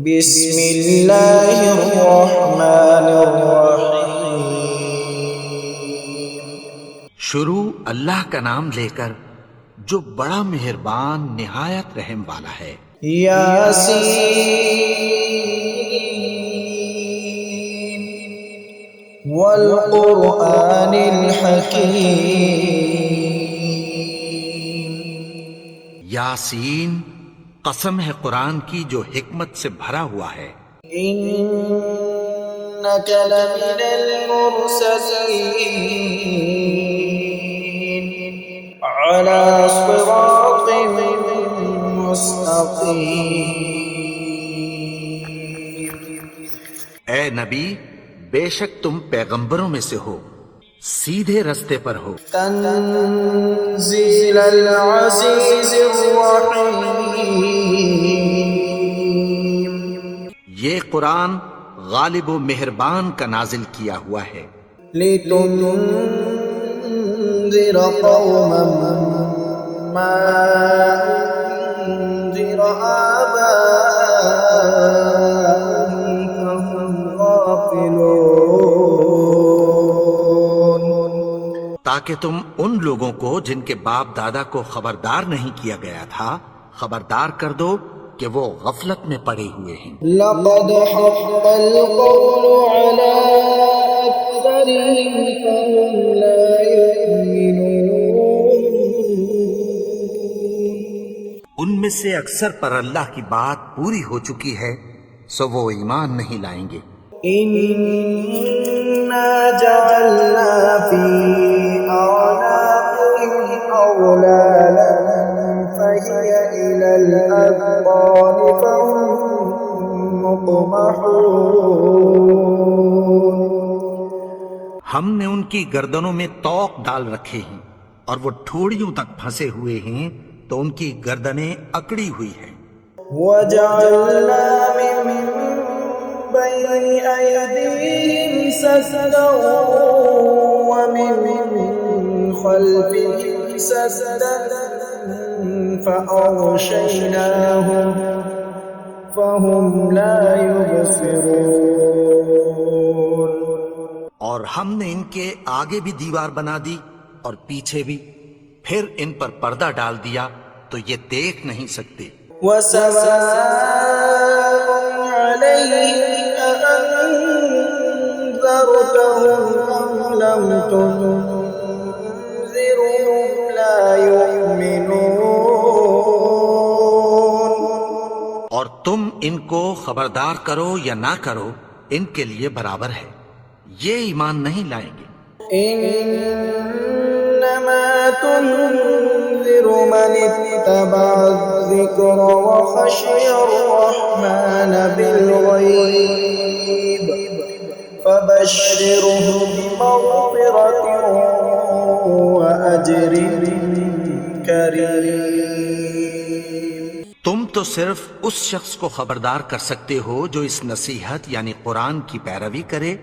بسم اللہ الرحمن الرحیم۔ شروع اللہ کا نام لے کر جو بڑا مہربان نہایت رحم والا ہے۔ یاسین والقرآن الحکیم۔ یاسین، قسم ہے قرآن کی جو حکمت سے بھرا ہوا ہے۔ انک لمن المرسلین علی صراط مستقیم۔ اے نبی، بے شک تم پیغمبروں میں سے ہو، سیدھے رستے پر ہو۔ تنزیل العزیز الرحیم۔ یہ قرآن غالب و مہربان کا نازل کیا ہوا ہے۔ لتنذر قوما ما انذر آباؤهم فهم غافلون۔ تاکہ تم ان لوگوں کو جن کے باپ دادا کو خبردار نہیں کیا گیا تھا خبردار کر دو کہ وہ غفلت میں پڑے ہوئے ہیں۔ لقد حق القول على أكثرهم فهم لا يؤمنون۔ ان میں سے اکثر پر اللہ کی بات پوری ہو چکی ہے سو وہ ایمان نہیں لائیں گے۔ إنا جعلنا في أعناقهم أغلالا فهي إلى الأذقان فهم مقمحون۔ ہم نے ان کی گردنوں میں طوق ڈال رکھے ہیں اور وہ ٹھوڑیوں تک پھنسے ہوئے ہیں تو ان کی گردنیں اکڑی ہوئی ہیں۔ وجعلنا من بين أيديهم سدا ومن خلفهم سدا فأغشيناهم فهم لا يبصرون۔ اور ہم نے ان کے آگے بھی دیوار بنا دی اور پیچھے بھی، پھر ان پر پردہ ڈال دیا تو یہ دیکھ نہیں سکتے۔ وسواء عليهم أأنذرتهم أم لم تنذرهم لا يؤمنون۔ اور تم ان کو خبردار کرو یا نہ کرو ان کے لیے برابر ہے، یہ ایمان نہیں لائیں گے۔ انما تنذر من اتبع الذکر وخشی الرحمن بالغیب فبشره بمغفرة وأجر کریم۔ تم تو صرف اس شخص کو خبردار کر سکتے ہو جو اس نصیحت یعنی قرآن کی پیروی کرے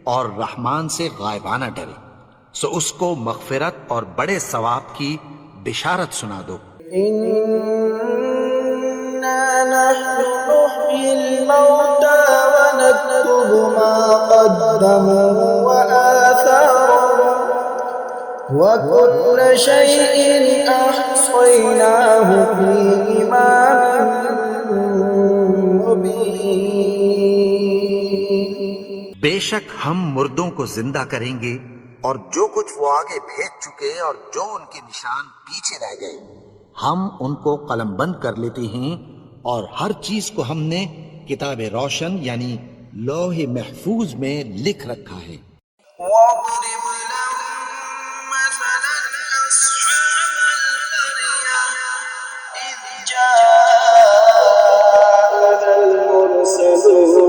اور رحمان سے غائبانہ ڈرے، سو اس کو مغفرت اور بڑے ثواب کی بشارت سنا دو۔ اِنَّا نَحْنُ نُحْيِي الْمَوْتَى وَنَكْتُبُ مَا قَدَّمُوا وَآثَارَهُمْ وَكُلَّ شَيْءٍ أَحْصَيْنَاهُ فِي إِمَامٍ مُبِينٍ۔ بے شک ہم مردوں کو زندہ کریں گے اور جو کچھ وہ آگے بھیج چکے اور جو ان کے نشان پیچھے رہ گئے ہم ان کو قلم بند کر لیتے ہیں، اور ہر چیز کو ہم نے کتاب روشن یعنی لوح محفوظ میں لکھ رکھا ہے۔ وَاضْرِبْ لَهُم مَّثَلًا أَصْحَابَ الْقَرْيَةِ إِذْ جَاءَهَا الْمُرْسَلُونَ۔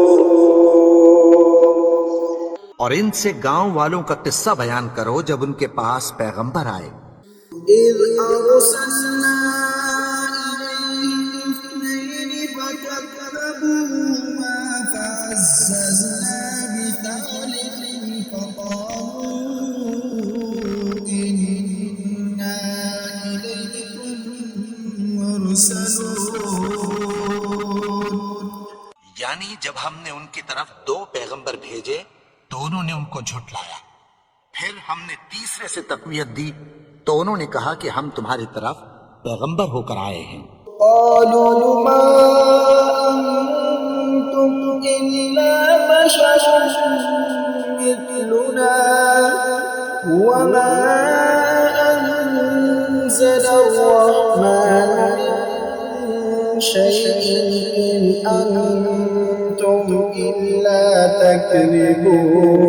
اور ان سے گاؤں والوں کا قصہ بیان کرو جب ان کے پاس پیغمبر آئے۔ إِذْ أَرْسَلْنَا إِلَيْهِمْ اثْنَيْنِ فَكَذَّبُوهُمَا فَعَزَّزْنَا بِثَالِثٍ فَقَالُوا إِنَّا إِلَيْكُمْ مُرْسَلُونَ۔ یعنی جب ہم نے ان کی طرف 2 پیغمبر بھیجے تو انہوں نے ان کو جھٹلایا، پھر ہم نے تیسرے سے تقویت دی تو انہوں نے کہا کہ ہم تمہاری طرف پیغمبر ہو کر آئے ہیں۔ قالوا ما أنتم إلا بشر مثلنا وما أنزل الرحمن من شيء إن أنتم إلا تكذبون۔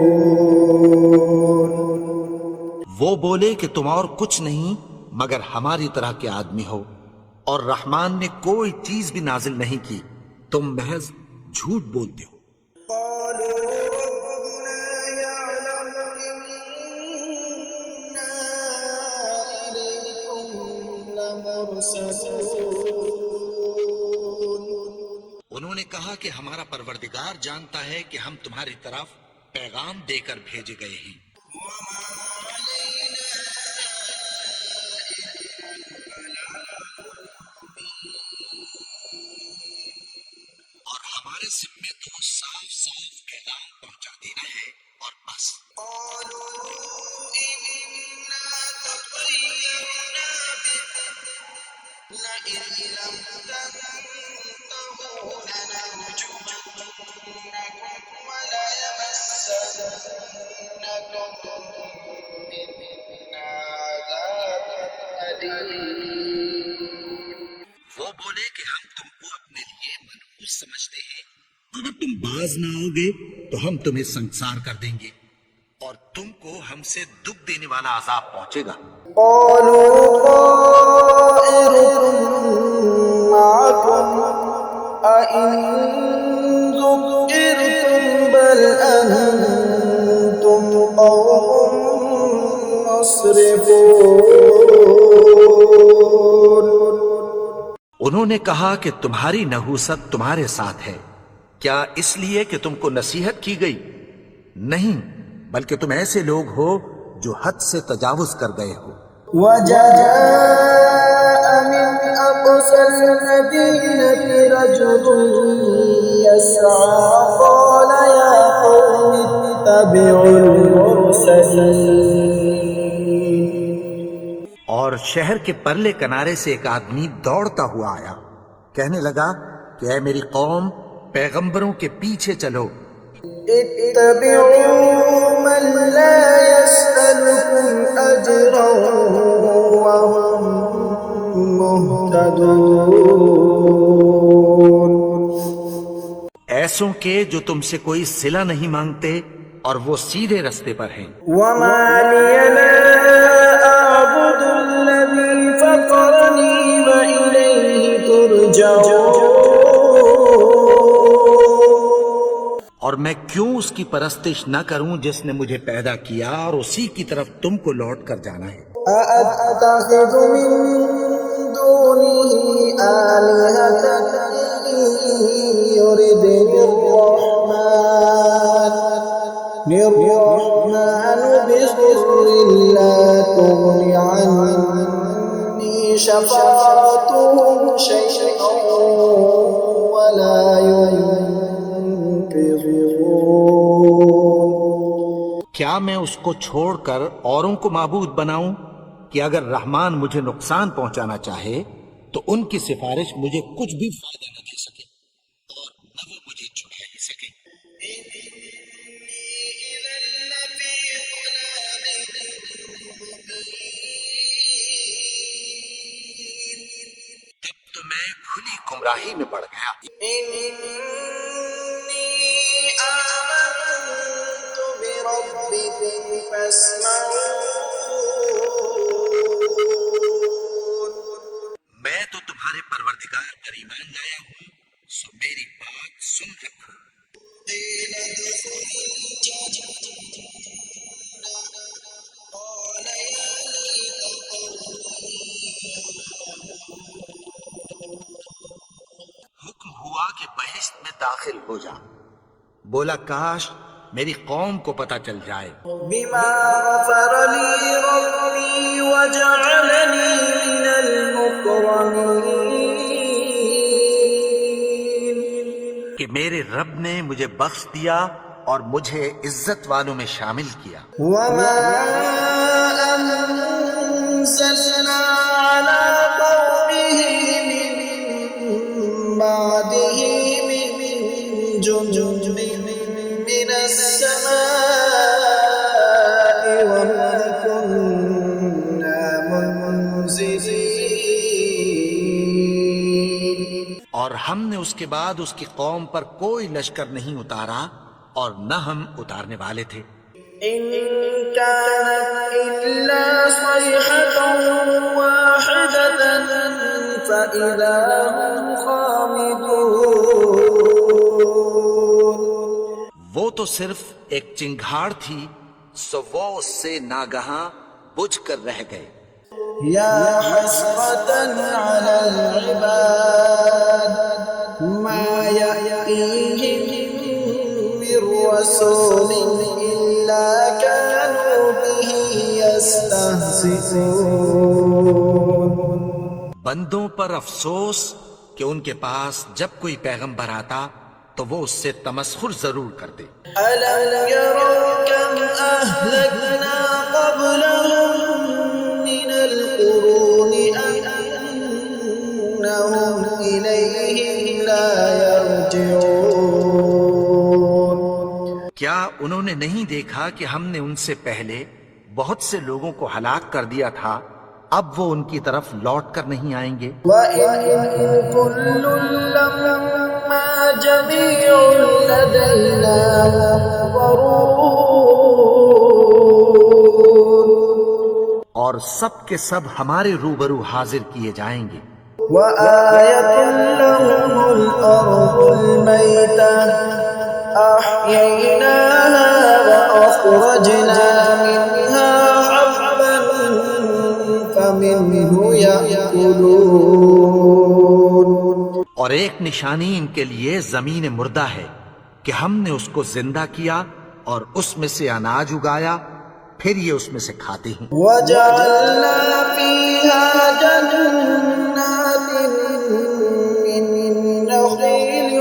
وہ بولے کہ تم اور کچھ نہیں مگر ہماری طرح کے آدمی ہو، اور رحمان نے کوئی چیز بھی نازل نہیں کی، تم محض جھوٹ بولتے ہو۔ قالوا ربنا يعلم إنا إليكم لمرسلون۔ انہوں نے کہا کہ ہمارا پروردگار جانتا ہے کہ ہم تمہاری طرف پیغام دے کر بھیجے گئے ہیں، اور ہمارے ذمے تو صاف صاف پیغام پہنچا دینا ہے اور بس۔ قالوا إنا تطيرنا بكم لئن لم تنتهوا لنرجمنكم وليمسنكم منا عذاب أليم۔ وہ بولے کہ ہم تم کو اپنے لیے منحوس سمجھتے ہیں، اگر تم باز نہ ہوگے تو ہم تمہیں سنسار کر دیں گے اور تم کو ہم سے دکھ دینے والا عذاب پہنچے گا۔ قالوا طائركم معكم أئن ذكرتم بل أنتم قوم مسرفون۔ انہوں نے کہا کہ تمہاری نحوست تمہارے ساتھ ہے، کیا اس لیے کہ تم کو نصیحت کی گئی؟ نہیں، بلکہ تم ایسے لوگ ہو جو حد سے تجاوز کر گئے ہو۔ وجاء من أقصى المدينة رجل يسعى قال يا قوم اتبعوا المرسلين۔ اور شہر کے پرلے کنارے سے ایک آدمی دوڑتا ہوا آیا، کہنے لگا کہ اے میری قوم، پیغمبروں کے پیچھے چلو۔ اتبعوا من لا يسألكم أجرا وهم مهتدون۔ ایسوں کے جو تم سے کوئی صلہ نہیں مانگتے اور وہ سیدھے رستے پر ہیں۔ وما لي لا أعبد الذي فطرني وإليه ترجعون۔ اور میں کیوں اس کی پرستش نہ کروں جس نے مجھے پیدا کیا اور اسی کی طرف تم کو لوٹ کر جانا ہے۔ أأتخذ من دونه آلهة إن يردني الرحمن بضر لا تغن عني شفاعتهم شيئا ولا ينقذون۔ کیا میں اس کو چھوڑ کر اوروں کو معبود بناؤں کہ اگر رحمان مجھے نقصان پہنچانا چاہے تو ان کی سفارش مجھے کچھ بھی فائدہ نہ دے سکے اور نہ وہ مجھے چھڑا ہی سکے۔ تب تو میں کھلی گمراہی میں پڑ گیا۔ آمنت بربكم فاسمعون۔ میں تو تمہارے پروردگار پر ایمان لایا ہوں، سو میری بات سن رکھو۔ قيل ادخل الجنة قال يا ليت حکم ہوا کہ بہشت میں داخل ہو جا، بولا کاش میری قوم کو پتہ چل جائے بما غفر لي ربي وجعلني من المكرمين۔ کہ میرے رب نے مجھے بخش دیا اور مجھے عزت والوں میں شامل کیا. وما أنزلنا على قومه من بعده من جند من السماء وما كنا منزلين. اور ہم نے اس کے بعد اس کی قوم پر کوئی لشکر نہیں اتارا اور نہ ہم اتارنے والے تھے. إن كانت إلا صيحة واحدة فإذا هم خامدون. وہ تو صرف ایک چنگھاڑ تھی سو وہ اس سے ناگہاں بجھ کر رہ گئے. يا حسرة على العباد ما يأتيهم من رسول إلا كانوا به يستهزئون. بندوں پر افسوس کہ ان کے پاس جب کوئی پیغمبر آتا تو وہ اس سے تمسخر ضرور کرتے. ألم يروا كم أهلكنا قبلهم من القرون أنهم إليهم لا يرجعون. کیا انہوں نے نہیں دیکھا کہ ہم نے ان سے پہلے بہت سے لوگوں کو ہلاک کر دیا تھا، اب وہ ان کی طرف لوٹ کر نہیں آئیں گے؟ وَإِن كُلٌّ لَّمَّا جَمِيعٌ لَّدَيْنَا مُحْضَرُونَ. اور سب کے سب ہمارے روبرو حاضر کیے جائیں گے. وَآيَةٌ لَّهُمُ الْأَرْضُ الْمَيْتَةُ أَحْيَيْنَاهَا وَأَخْرَجْنَا مِنْهَا حَبًّا فَمِنْهُ يَأْكُلُونَ. اور ایک نشانی ان کے لیے زمین مردہ ہے کہ ہم نے اس کو زندہ کیا اور اس میں سے اناج اگایا، پھر یہ اس میں سے کھاتے ہیں. وَجَعَلْنَا فِيهَا جَنَّاتٍ مِّن نَّخِيلٍ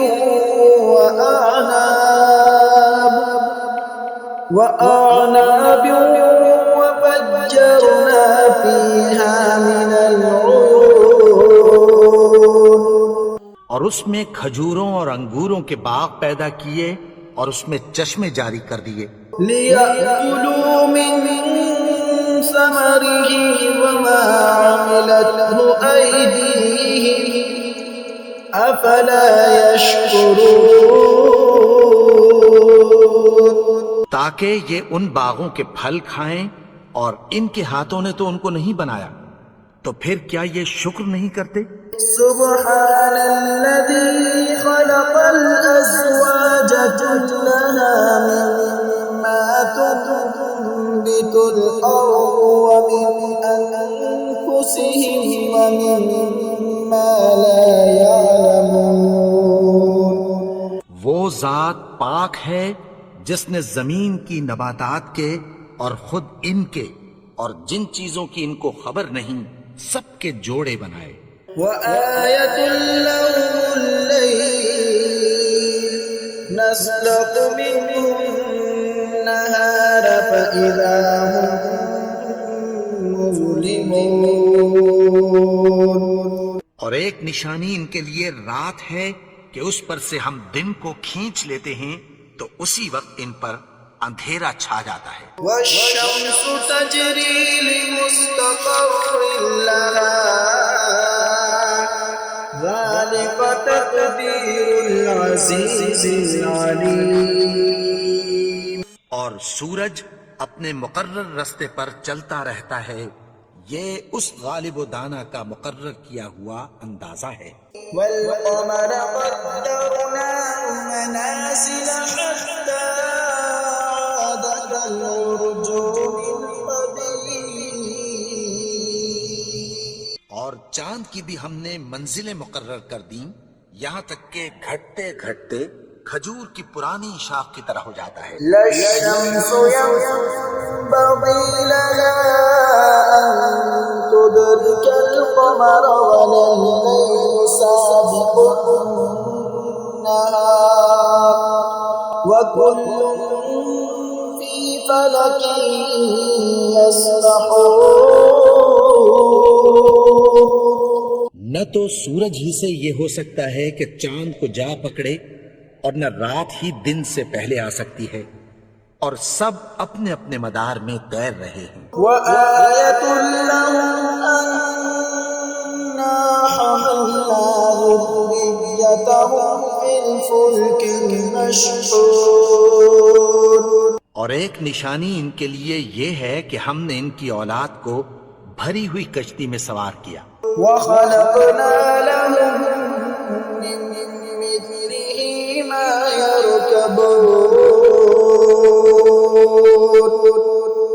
وَأَعْنَابٍ وَفَجَّرْنَا فِيهَا مِنَ الْعُيُونِ. اور اس میں کھجوروں اور انگوروں کے باغ پیدا کیے اور اس میں چشمے جاری کر دیے. لِيَأْكُلُوا مِن ثَمَرِهِ وَمَا عَمِلَتْهُ أَيْدِيهِمْ أَفَلَا يَشْكُرُونَ. تاکہ یہ ان باغوں کے پھل کھائیں اور ان کے ہاتھوں نے تو ان کو نہیں بنایا، تو پھر کیا یہ شکر نہیں کرتے؟ سبحان الذي خلق الأزواج كلها مما تنبت الأرض ومن أنفسهم ومما لا يعلمون. وہ ذات پاک ہے جس نے زمین کی نباتات کے اور خود ان کے اور جن چیزوں کی ان کو خبر نہیں سب کے جوڑے بنائے. وآية لهم الليل نسلق منه النهار فإذا هم مظلمون. اور ایک نشانی ان کے لیے رات ہے کہ اس پر سے ہم دن کو کھینچ لیتے ہیں تو اسی وقت ان پر اندھیرا چھا جاتا ہے. والشمس تجري لمستقر لها ذلك تقدير العزيز العليم. اور سورج اپنے مقرر رستے پر چلتا رہتا ہے، یہ اس غالب و دانا کا مقرر کیا ہوا اندازہ ہے. والقمر قدرناه منازل حتى عاد كالعرجون القديم. اور چاند کی بھی ہم نے منزلیں مقرر کر دیں یہاں تک کہ گھٹتے گھٹتے کھجور کی پرانی شاخ کی طرح ہو جاتا ہے. لا الشمس ينبغي لها أن تدرك القمر ولا الليل سابق النهار وكل في فلك يسبحون. نہ تو سورج ہی سے یہ ہو سکتا ہے کہ چاند کو جا پکڑے، اور نہ رات ہی دن سے پہلے آ سکتی ہے، اور سب اپنے اپنے مدار میں تیر رہے ہیں۔ وآية لهم أنا حملنا ذريتهم في الفلك المشحون. اور ایک نشانی ان کے لیے یہ ہے کہ ہم نے ان کی اولاد کو بھری ہوئی کشتی میں سوار کیا، وخلقنا لهم من مثله ما يركبون.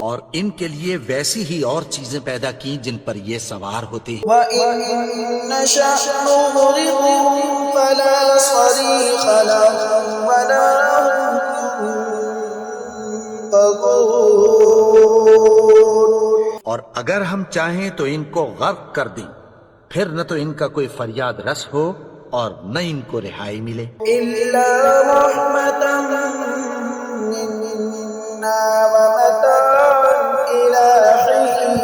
اور ان کے لیے ویسی ہی اور چیزیں پیدا کی جن پر یہ سوار ہوتے ہیں۔ وَإِن نَّشَأْ نُغْرِقْهُمْ فَلَا صَرِيخَ لَهُمْ وَلَا هُمْ ينقذون. اور اگر ہم چاہیں تو ان کو غرق کر دیں، پھر نہ تو ان کا کوئی فریاد رس ہو اور نہ ان کو رہائی ملے۔ إِلَّا رَحْمَةً مِّنَّا وَمَتَاعًا إِلَىٰ حِينٍ.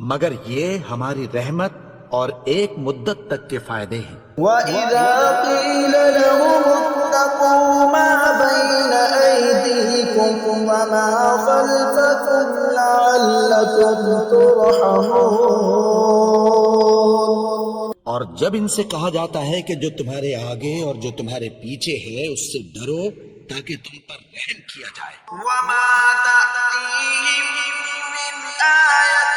مگر یہ ہماری رحمت اور ایک مدت تک کے فائدے ہیں۔ وَإِذَا قِيلَ لَهُمُ اتَّقُوا مَا بَيْنَ أَيْدِيكُمْ وَمَا خَلْفَكُمْ لَعَلَّكُمْ تُرْحَمُونَ. اور جب ان سے کہا جاتا ہے کہ جو تمہارے آگے اور جو تمہارے پیچھے ہے اس سے ڈرو تاکہ تم پر رحم کیا جائے۔ وَمَا تَأْتِيهِم مِّنْ آيَةٍ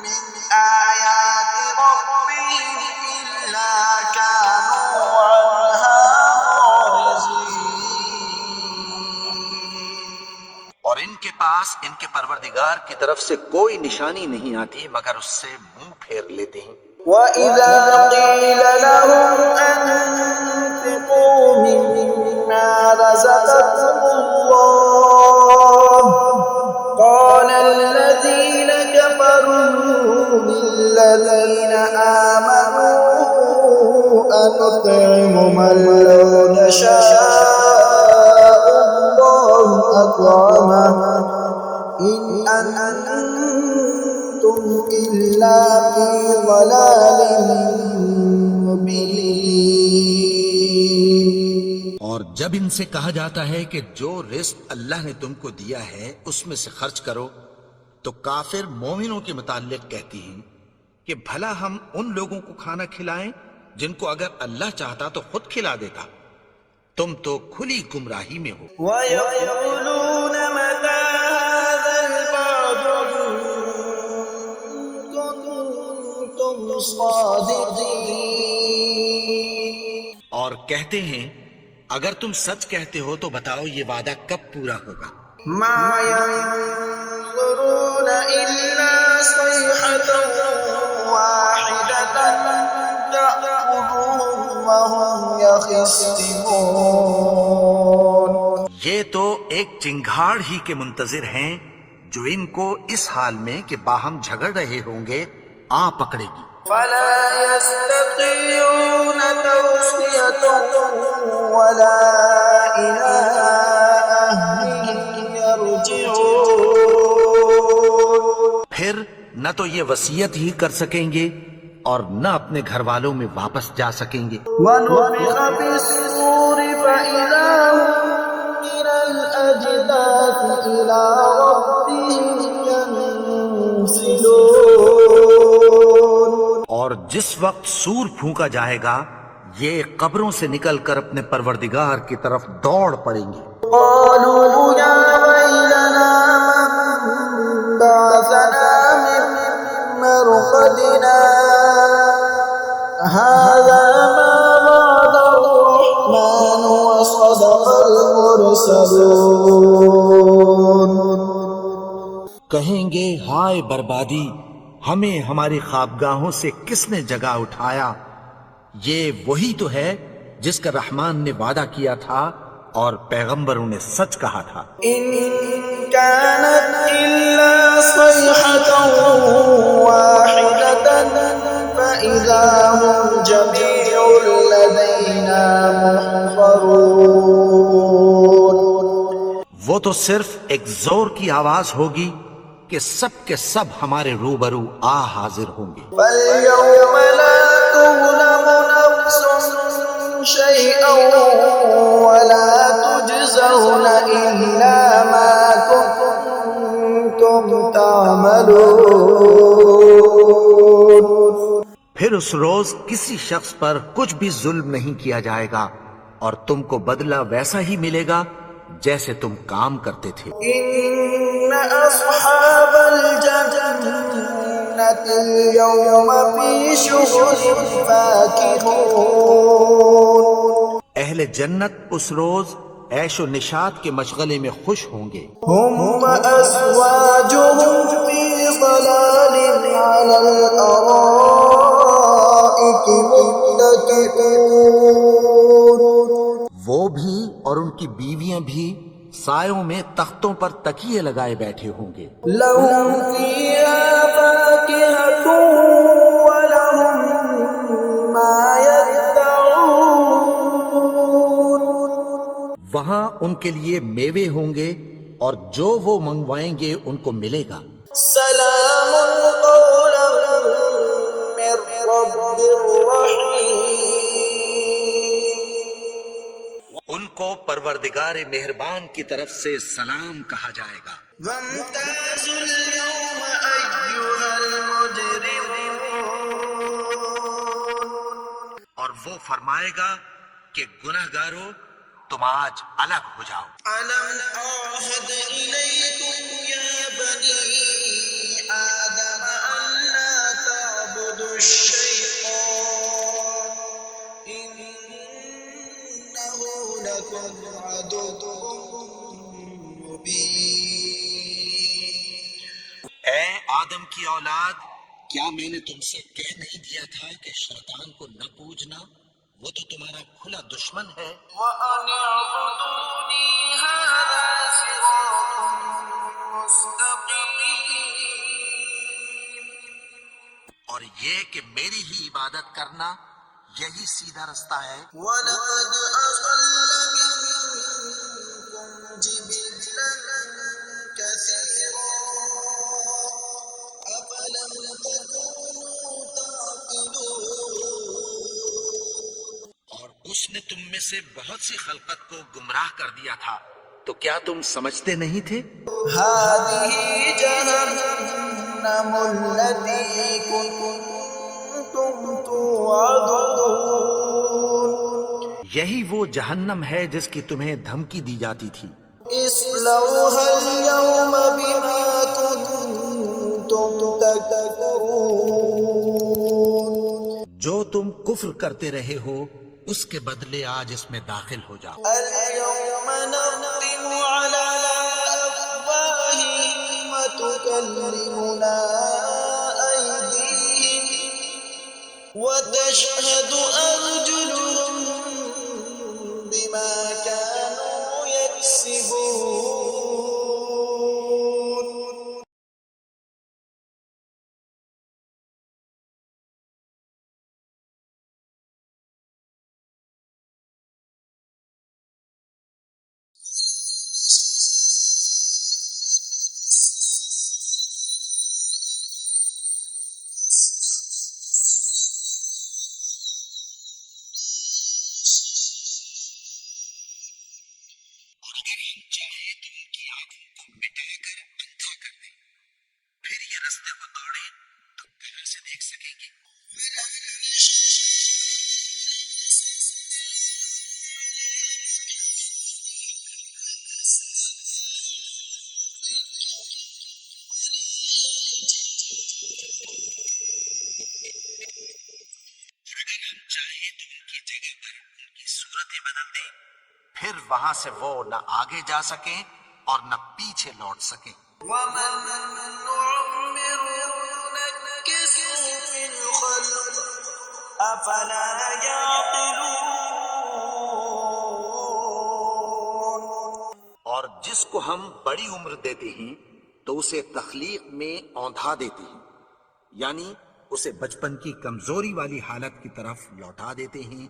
مِّنْ آيَاتِ رَبِّهِمْ إِلَّا كَانُوا عَنْهَا مُعْرِضِينَ. اور ان کے پاس ان کے پروردگار کی طرف سے کوئی نشانی نہیں آتی مگر اس سے منہ پھیر لیتے ہیں۔ وَإِذَا قِيلَ لَهُمْ أَنفِقُوا مِمَّا رَزَقَكُمُ اللَّهُ قَالَ الَّذِينَ كَفَرُوا لِلَّذِينَ آمَنُوا أَنُطْعِمُ مَن لَّوْ يَشَاءُ اللَّهُ أَطْعَمَهُ إِنْ أَنتُمْ إِلَّا فِي ضَلَالٍ مُّبِينٍ. اور جب ان سے کہا جاتا ہے کہ جو رزق اللہ نے تم کو دیا ہے اس میں سے خرچ کرو، تو کافر مومنوں کے متعلق کہتی ہیں کہ بھلا ہم ان لوگوں کو کھانا کھلائیں جن کو اگر اللہ چاہتا تو خود کھلا دیتا، تم تو کھلی گمراہی میں ہو۔ وَيَقُولُونَ مَتَىٰ هَٰذَا الْوَعْدُ إِن كُنتُمْ صَادِقِينَ. اور کہتے ہیں اگر تم سچ کہتے ہو تو بتاؤ یہ وعدہ کب پورا ہوگا؟ مَا يَنظُرُونَ إِلَّا صَيْحَةً وَاحِدَةً تَأْخُذُهُمْ وَهُمْ يَخِصِّمُونَ. یہ تو ایک چنگھاڑ ہی کے منتظر ہیں جو ان کو اس حال میں کہ باہم جھگڑ رہے ہوں گے آ پکڑے گی۔ فَلَا يَسْتَطِيعُونَ تَوْصِيَةً وَلَا إِلَىٰ أَهْلِهِمْ يَرْجِعُونَ. پھر نہ تو یہ وصیت ہی کر سکیں گے اور نہ اپنے گھر والوں میں واپس جا سکیں گے۔ وَنُفِخَ فِي الصُّورِ فَإِذَا هُم مِّنَ الْأَجْدَاثِ إِلَىٰ رَبِّهِمْ يَنسِلُونَ. اور جس وقت سور پھونکا جائے گا یہ قبروں سے نکل کر اپنے پروردگار کی طرف دوڑ پڑیں گے۔ قَالُوا يَا وَيْلَنَا مَن بَعَثَنَا مِن مَّرْقَدِنَا هَٰذَا مَا وَعَدَ الرَّحْمَٰنُ وَصَدَقَ الْمُرْسَلُونَ. کہیں گے ہائے بربادی، ہمیں ہماری خوابگاہوں سے کس نے جگا اٹھایا؟ یہ وہی تو ہے جس کا رحمان نے وعدہ کیا تھا اور پیغمبروں نے سچ کہا تھا۔ إِن كَانَتْ إِلَّا صَيْحَةً وَاحِدَةً فَإِذَا هُمْ جَمِيعٌ لدينا محضرون. وہ تو صرف ایک زور کی آواز ہوگی کہ سب کے سب ہمارے روبرو حاضر ہوں گے. فاليوم لا تظلم نفس شيئا ولا تجزون إلا ما كنتم تعملون. پھر اس روز کسی شخص پر کچھ بھی ظلم نہیں کیا جائے گا اور تم کو بدلہ ویسا ہی ملے گا جیسے تم کام کرتے تھے. إن أصحاب الجنة اليوم في شغل فاكهون. اہل جنت اس روز عیش و نشاط کے مشغلے میں خوش ہوں گے. هم وأزواجهم في ظلال على الأرائك متكئون. وہ بھی اور ان کی بیویاں بھی سایوں میں تختوں پر تکیے لگائے بیٹھے ہوں گے. لهم فيها فاكهة ولهم ما يدعون. وہاں ان کے لیے میوے ہوں گے اور جو وہ منگوائیں گے ان کو ملے گا. سلام قولا من رب رحيم. ان کو پروردگار مہربان کی طرف سے سلام کہا جائے گا. وامتازوا اليوم أيها المجرمون. اور وہ فرمائے گا کہ گنہگارو تم آج الگ ہو جاؤ. ألم أعهد إليكم يا بني آدم ألا تعبدوا الشيطان إنه لكم عدو مبين. اے آدم کی اولاد، کیا میں نے تم سے کہہ نہیں دیا تھا کہ شیطان کو نہ پوجنا؟ وہ تو تمہارا کھلا دشمن ہے. وأن اعبدوني هذا صراط مستقيم. اور یہ کہ میری ہی عبادت کرنا یہی سیدھا رستہ ہے. وَلَقَدْ أَضَلَّ مِنكُمْ جِبِلًّا كَثِيرًا أَفَلَمْ تَكُونُوا تَعْقِلُونَ. اور اس نے تم میں سے بہت سی خلقت کو گمراہ کر دیا تھا، تو کیا تم سمجھتے نہیں تھے؟ هَذِهِ جَهَنَّمُ الَّتِي كُنتُمْ تُوعَدُونَ. یہی وہ جہنم ہے جس کی تمہیں دھمکی دی جاتی تھی. اصلوها اليوم بما كنتم تكفرون. جو تم کفر کرتے رہے ہو اس کے بدلے آج اس میں داخل ہو جاؤ. اليوم نختم على أفواههم وتكلمنا أيديهم وتشهد أرجلهم بما كانوا يكسبون. پھر وہاں سے وہ نہ آگے جا سکیں اور نہ پیچھے لوٹ سکیں. ومن نعمره ننكسه في الخلق أفلا يعقلون. اور جس کو ہم بڑی عمر دیتے ہیں تو اسے تخلیق میں اوندھا دیتے ہیں، یعنی اسے بچپن کی کمزوری والی حالت کی طرف لوٹا دیتے ہیں،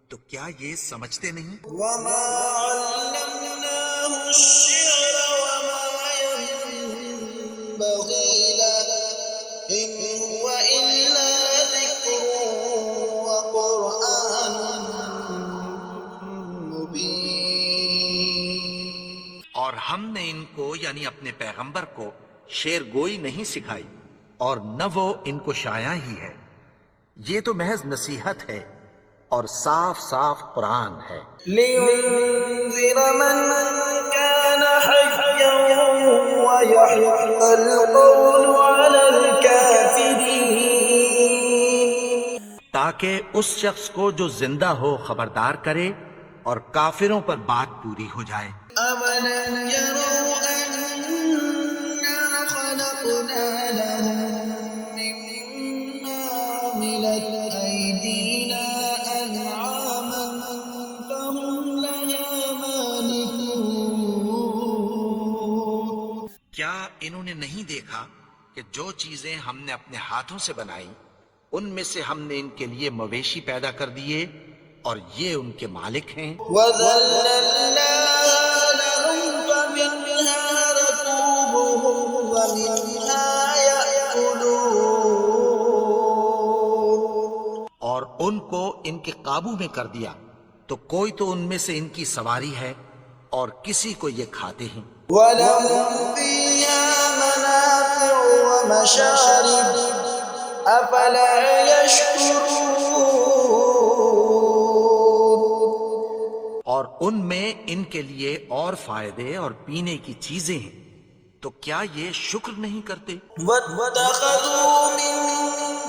تو کیا یہ سمجھتے نہیں؟ وما علمناه الشعر وما ينبغي له إن هو إلا ذكر وقرآن مبين. اور ہم نے ان کو یعنی اپنے پیغمبر کو شعر گوئی نہیں سکھائی، اور نہ وہ ان کو شایا ہی ہے، یہ تو محض نصیحت ہے اور صاف صاف قرآن ہے۔ لينذر من كان حيا ويحق القول على الكافرين. تاکہ اس شخص کو جو زندہ ہو خبردار کرے اور کافروں پر بات پوری ہو جائے۔ أَوَلَمْ يَرَوْا أَنَّا خَلَقْنَا لَهُم مِّمَّا عَمِلَتْ أَيْدِينَا أَنْعَامًا فَهُمْ لَهَا مَالِكُونَ. کیا انہوں نے نہیں دیکھا کہ جو چیزیں ہم نے اپنے ہاتھوں سے بنائی ان میں سے ہم نے ان کے لیے مویشی پیدا کر دیے اور یہ ان کے مالک ہیں۔ وَذَلَّلْنَاهَا لَهُمْ فَمِنْهَا رَكُوبُهُمْ وَمِنْهَا يَأْكُلُونَ. اور ان کو ان کے قابو میں کر دیا تو کوئی تو ان میں سے ان کی سواری ہے اور کسی کو یہ کھاتے ہیں۔ وَلَهُمْ فِيهَا مَنَافِعُ وَمَشَارِبُ أَفَلَا يَشْكُرُونَ. اور ان میں ان کے لیے اور فائدے اور پینے کی چیزیں ہیں، تو کیا یہ شکر نہیں کرتے؟ وَاتَّخَذُوا مِن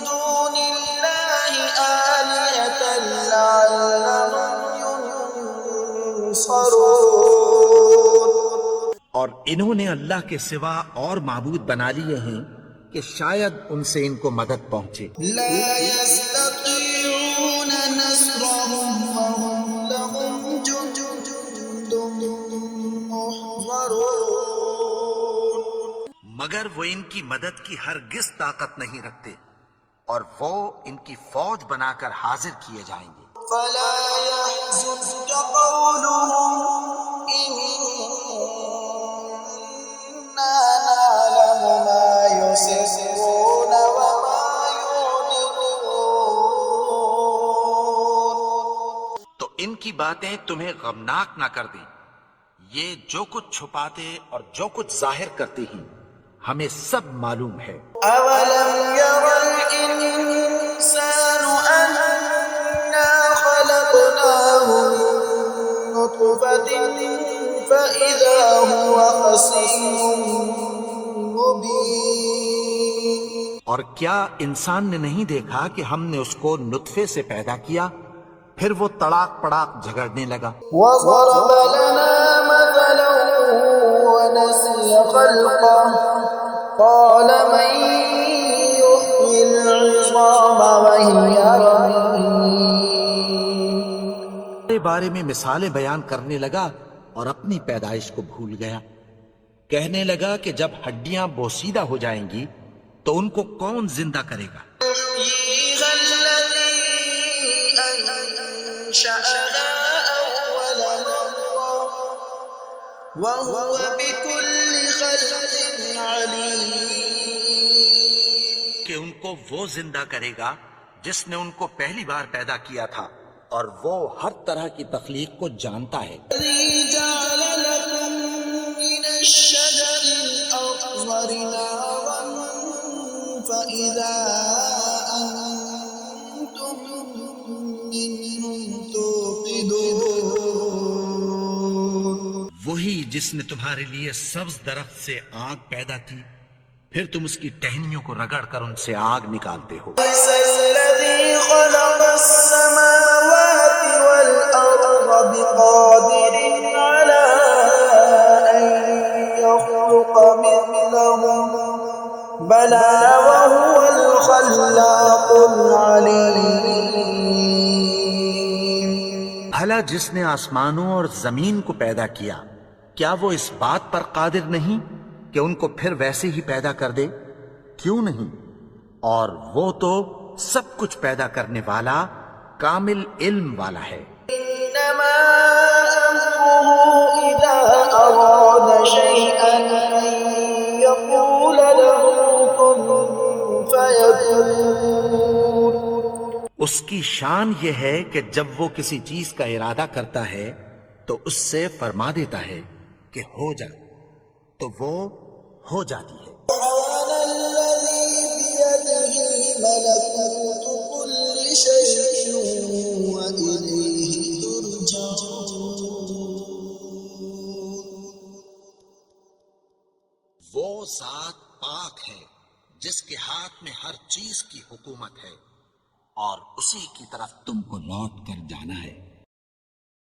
دُونِ اللَّهِ آلِهَةً لَّعَلَّهُمْ يُنصَرُونَ. اور انہوں نے اللہ کے سوا اور معبود بنا لیے ہیں کہ شاید ان سے ان کو مدد پہنچے۔ لَا يَسْتَطِيعُونَ نَصْرَهُمْ وَهُمْ لَهُمْ جُندٌ مُّحْضَرُونَ. مگر وہ ان کی مدد کی ہرگز طاقت نہیں رکھتے، اور وہ ان کی فوج بنا کر حاضر کیے جائیں گے۔ فَلَا يَحْزُنكَ قَوْلُهُمْ إِنَّا نَعْلَمُ مَا يُسِرُّونَ وَمَا يُعْلِنُونَ. تو ان کی باتیں تمہیں غمناک نہ کر دیں، یہ جو کچھ چھپاتے اور جو کچھ ظاہر کرتے ہیں ہمیں سب معلوم ہے۔ أَوَلَمْ يَرَ الْإِنسَانُ أَنَّا خَلَقْنَاهُ مِن نُّطْفَةٍ فَإِذَا هُوَ خَصِيمٌ مُّبِينٌ. اور کیا انسان نے نہیں دیکھا کہ ہم نے اس کو نطفے سے پیدا کیا، پھر وہ تڑاک پڑاک جھگڑنے لگا۔ وَضَرَبَ لَنَا مَثَلًا وَنَسِيَ خَلْقَهُ قَالَ مَن يُحْيِي الْعِظَامَ وَهِيَ رَمِيمٌ. بارے میں مثالیں بیان کرنے لگا اور اپنی پیدائش کو بھول گیا۔ کہنے لگا کہ جب ہڈیاں بوسیدہ ہو جائیں گی تو ان کو کون زندہ کرے گا؟ يحييها الذي أنشأها أول مرة وهو بكل خلق عليم. کہ ان کو وہ زندہ کرے گا جس نے ان کو پہلی بار پیدا کیا تھا، اور وہ ہر طرح کی تخلیق کو جانتا ہے۔ الذي جعل لكم من الشجر الأخضر نارا فإذا أنتم منه توقدون. وہی جس نے تمہارے لیے سبز درخت سے آگ پیدا کی، پھر تم اس کی ٹہنیوں کو رگڑ کر ان سے آگ نکالتے ہو۔ ليس الذي خلق السماوات والأرض بقادر على أن يخلق مثلهم بلى وهو الخلاق العليم. بھلا جس نے آسمانوں اور زمین کو پیدا کیا، کیا وہ اس بات پر قادر نہیں کہ ان کو پھر ویسے ہی پیدا کر دے؟ کیوں نہیں؟ اور وہ تو سب کچھ پیدا کرنے والا کامل علم والا ہے۔ إنما أمره إذا أراد شيئا أن يقول له كن فيكون۔ اس کی شان یہ ہے کہ جب وہ کسی چیز کا ارادہ کرتا ہے تو اس سے فرما دیتا ہے کہ ہو جا، تو وہ ہو جاتی ہے۔ سبحان الذي بيده ملكوت كل شيء وإليه ترجعون۔ وہ ذات پاک ہے جس کے ہاتھ میں ہر چیز کی حکومت ہے اور اسی کی طرف تم کو لوٹ کر جانا ہے۔